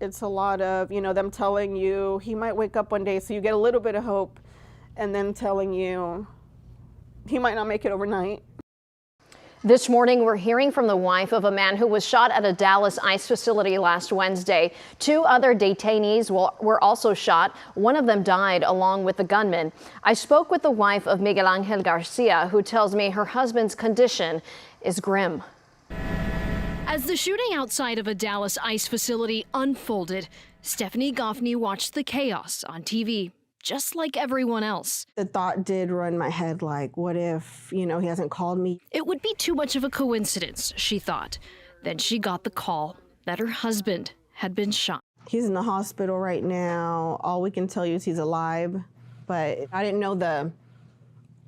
It's a lot of, them telling you he might wake up one day, so you get a little bit of hope, and then telling you he might not make it overnight. This morning, we're hearing from the wife of a man who was shot at a Dallas ICE facility last Wednesday. 2 other detainees were also shot. One of them died along with the gunman. I spoke with the wife of Miguel Angel Garcia, who tells me her husband's condition is grim. As the shooting outside of a Dallas ICE facility unfolded, Stephanie Goffney watched the chaos on TV, just like everyone else. The thought did run my head, like, what if, he hasn't called me? It would be too much of a coincidence, she thought. Then she got the call that her husband had been shot. He's in the hospital right now. All we can tell you is he's alive, but I didn't know the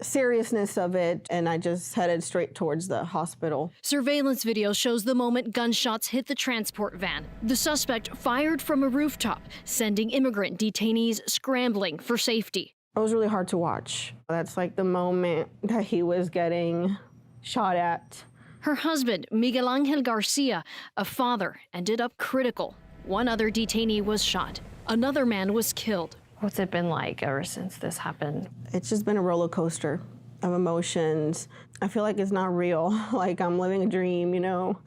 seriousness of it, and I just headed straight towards the hospital. Surveillance video shows the moment gunshots hit the transport van. The suspect fired from a rooftop, sending immigrant detainees scrambling for safety. It was really hard to watch. That's like the moment that he was getting shot at. Her husband, Miguel Angel Garcia, a father, ended up critical. One other detainee was shot. Another man was killed. What's it been like ever since this happened? It's just been a roller coaster of emotions. I feel like it's not real, like I'm living a dream,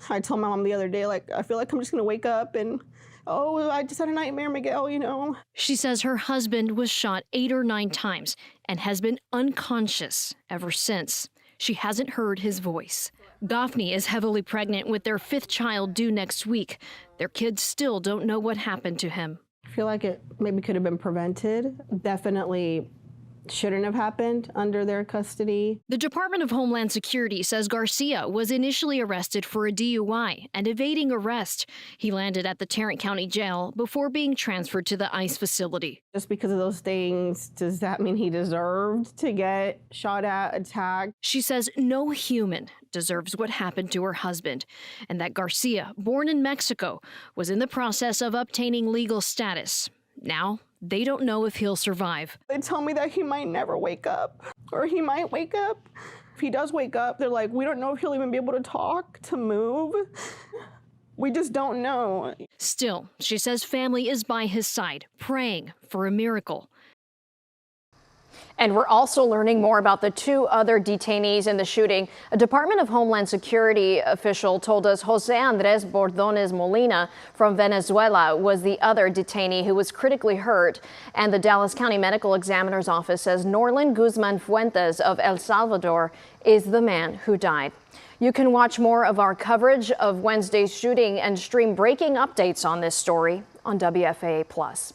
I told my mom the other day, I feel like I'm just gonna wake up and, oh, I just had a nightmare, Miguel, She says her husband was shot 8 or 9 times and has been unconscious ever since. She hasn't heard his voice. Goffney is heavily pregnant with their 5th child due next week. Their kids still don't know what happened to him. I feel like it maybe could have been prevented. Definitely shouldn't have happened under their custody. The Department of Homeland Security says Garcia was initially arrested for a DUI and evading arrest. He landed at the Tarrant County Jail before being transferred to the ICE facility. Just because of those things, does that mean he deserved to get shot at, attacked? She says no human deserves what happened to her husband, and that Garcia, born in Mexico, was in the process of obtaining legal status. Now, they don't know if he'll survive. They tell me that he might never wake up, or he might wake up. If he does wake up, they're like, we don't know if he'll even be able to talk, to move. We just don't know. Still, she says family is by his side, praying for a miracle. And we're also learning more about the 2 other detainees in the shooting. A Department of Homeland Security official told us Jose Andres Bordones Molina from Venezuela was the other detainee who was critically hurt. And the Dallas County Medical Examiner's Office says Norland Guzman Fuentes of El Salvador is the man who died. You can watch more of our coverage of Wednesday's shooting and stream breaking updates on this story on WFAA+.